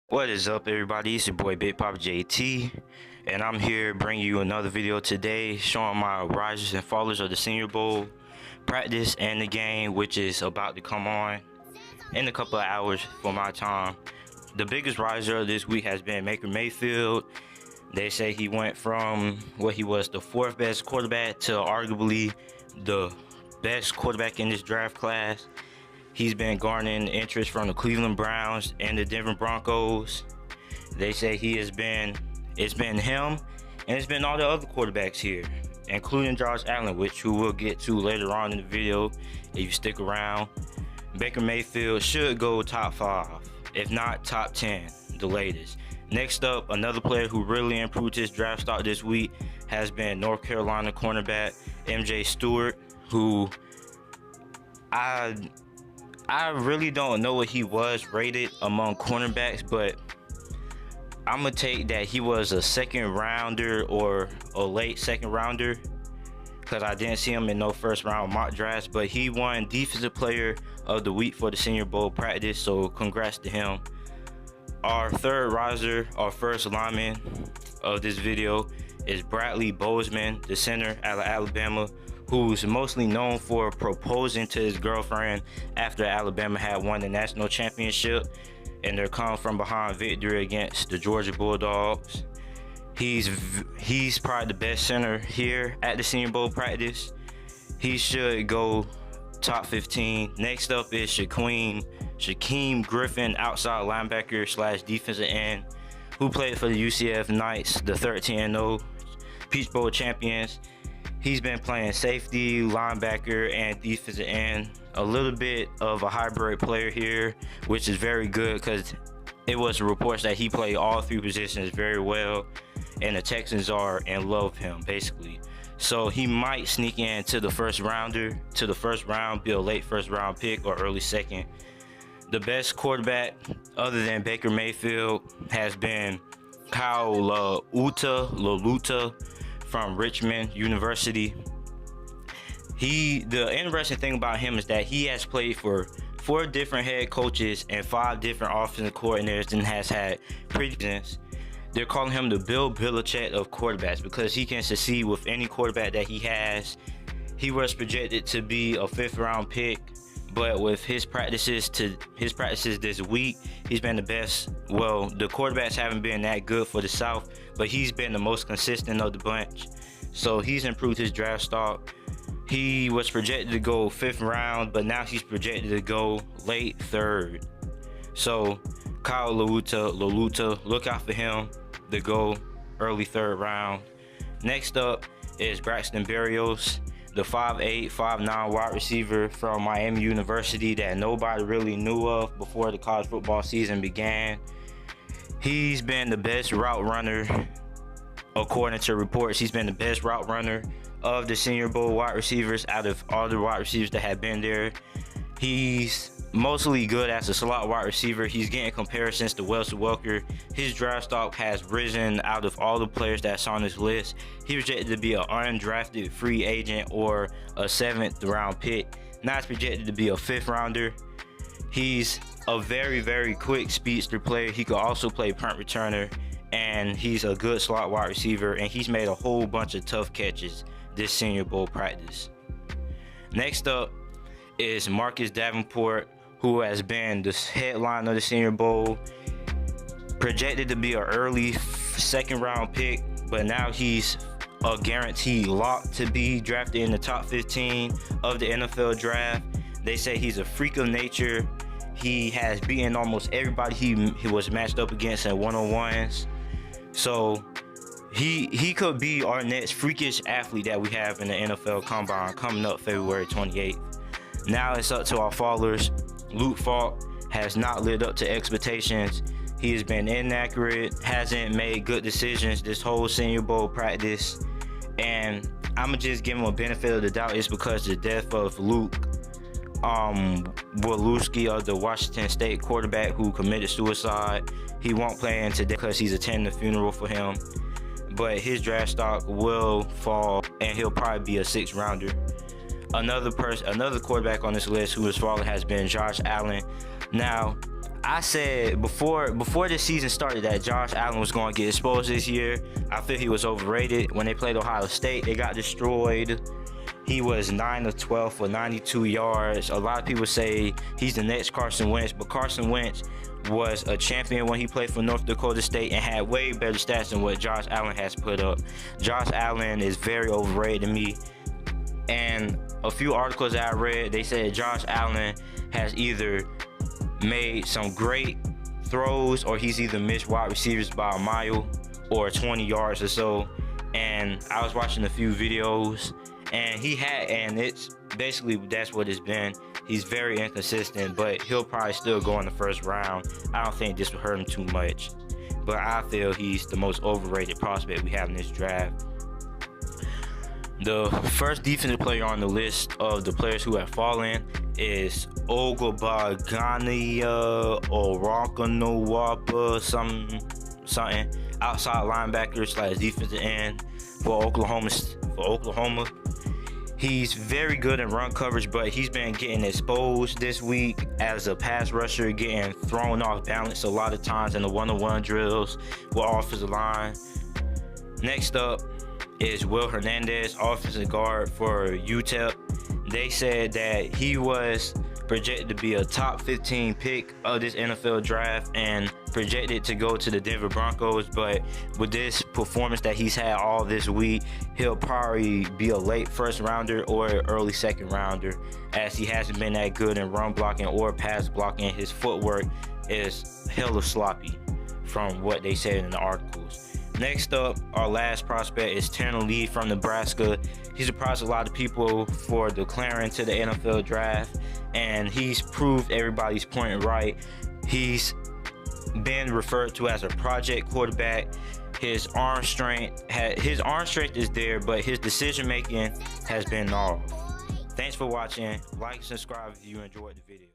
What is up, everybody? It's your boy Big Pop JT, and I'm here bringing you another video today showing my risers and fallers of the Senior Bowl practice and the game, which is about to come on in a couple of hours for my time. The biggest riser of this week has been Baker Mayfield. They say he went from what he was the fourth best quarterback to arguably the best quarterback in this draft class. He's been garnering interest from the Cleveland Browns and the Denver Broncos. They say it's been him, and it's been all the other quarterbacks here, including Josh Allen, which we'll get to later on in the video if you stick around. Baker Mayfield should go top 5, if not top 10, the latest. Next up, another player who really improved his draft stock this week has been North Carolina cornerback MJ Stewart, who I really don't know what he was rated among cornerbacks, but I'm gonna take that he was a second rounder or a late second rounder, because I didn't see him in no first round mock drafts. But he won Defensive Player of the Week for the Senior Bowl practice, so congrats to him. Our third riser, our first lineman of this video, is Bradley Bozeman, the center out of Alabama, who's mostly known for proposing to his girlfriend after Alabama had won the national championship and their come from behind victory against the Georgia Bulldogs. He's probably the best center here at the Senior Bowl practice. He should go top 15. Next up is Shaquem Griffin, outside linebacker slash defensive end, who played for the UCF Knights, the 13-0 Peach Bowl champions. He's been playing safety, linebacker, and defensive end. A little bit of a hybrid player here, which is very good because it was reports that he played all three positions very well, and the Texans are in love with him, basically. So he might sneak into the first round, be a late first round pick or early second. The best quarterback, other than Baker Mayfield, has been Kyle Laluta from Richmond University. The interesting thing about him is that he has played for 4 different head coaches and 5 different offensive coordinators and has had presidents. They're calling him the Bill Belichick of quarterbacks because he can succeed with any quarterback that he has. He was projected to be a 5th round pick, but with his practices this week, he's been the best. Well, the quarterbacks haven't been that good for the South, but he's been the most consistent of the bunch. So he's improved his draft stock. He was projected to go 5th round, but now he's projected to go late 3rd. So Kyle Laluta, look out for him to go early 3rd round. Next up is BRAXTON BERRIOS, the 5'8", 5'9" wide receiver from Miami University that nobody really knew of before the college football season began. He's been the best route runner, according to reports. He's been the best route runner of the Senior Bowl wide receivers out of all the wide receivers that have been there. He's mostly good as a slot wide receiver. He's getting comparisons to Wes Welker. His draft stock has risen out of all the players that's on this list. He was projected to be an undrafted free agent or a 7th round pick. Now it's projected to be a 5th rounder. He's a very, very quick speedster player. He could also play punt returner, and he's a good slot wide receiver, and he's made a whole bunch of tough catches this Senior Bowl practice. Next up is Marcus Davenport, who has been the headline of the Senior Bowl, projected to be an early 2nd round pick, but now he's a guaranteed lock to be drafted in the top 15 of the NFL draft. They say he's a freak of nature. He has beaten almost everybody he was matched up against in one-on-ones. So he could be our next freakish athlete that we have in the NFL Combine coming up February 28th. Now it's up to our fallers. Luke Falk has not lived up to expectations. He has been inaccurate, hasn't made good decisions this whole Senior Bowl practice, and I'm gonna just give him a benefit of the doubt. It's because of the death of Luke Wolowski of the Washington State quarterback who committed suicide. He won't play in today because he's attending the funeral for him, but his draft stock will fall and he'll probably be a 6th rounder. Another quarterback on this list who has fallen has been Josh Allen. Now, I said before the season started that Josh Allen was going to get exposed this year. I feel he was overrated. When they played Ohio State, they got destroyed. He was 9 of 12 for 92 yards. A lot of people say he's the next Carson Wentz, but Carson Wentz was a champion when he played for North Dakota State and had way better stats than what Josh Allen has put up. Josh Allen is very overrated to me. And a few articles that I read, they said Josh Allen has either made some great throws or he's either missed wide receivers by a mile or 20 yards or so. And I was watching a few videos and it's basically that's what it's been. He's very inconsistent, but he'll probably still go in the first round. I don't think this will hurt him too much, but I feel he's the most overrated prospect we have in this draft. The first defensive player on the list of the players who have fallen is Ogabagania Orokanowapa, something outside linebacker / defensive end for Oklahoma. He's very good in run coverage, but he's been getting exposed this week as a pass rusher, getting thrown off balance a lot of times in the one-on-one drills with offensive line. Next up is Will Hernandez, offensive guard for UTEP. They said that he was projected to be a top 15 pick of this NFL draft and projected to go to the Denver Broncos, but with this performance that he's had all this week, he'll probably be a late first rounder or early second rounder, as he hasn't been that good in run blocking or pass blocking. His footwork is hella sloppy from what they said in the articles. Next up, our last prospect is Tanner Lee from Nebraska. He surprised a lot of people for declaring to the NFL draft, and he's proved everybody's point right. He's been referred to as a project quarterback. His arm strength is there, but his decision making has been off. Thanks for watching. Like and subscribe if you enjoyed the video.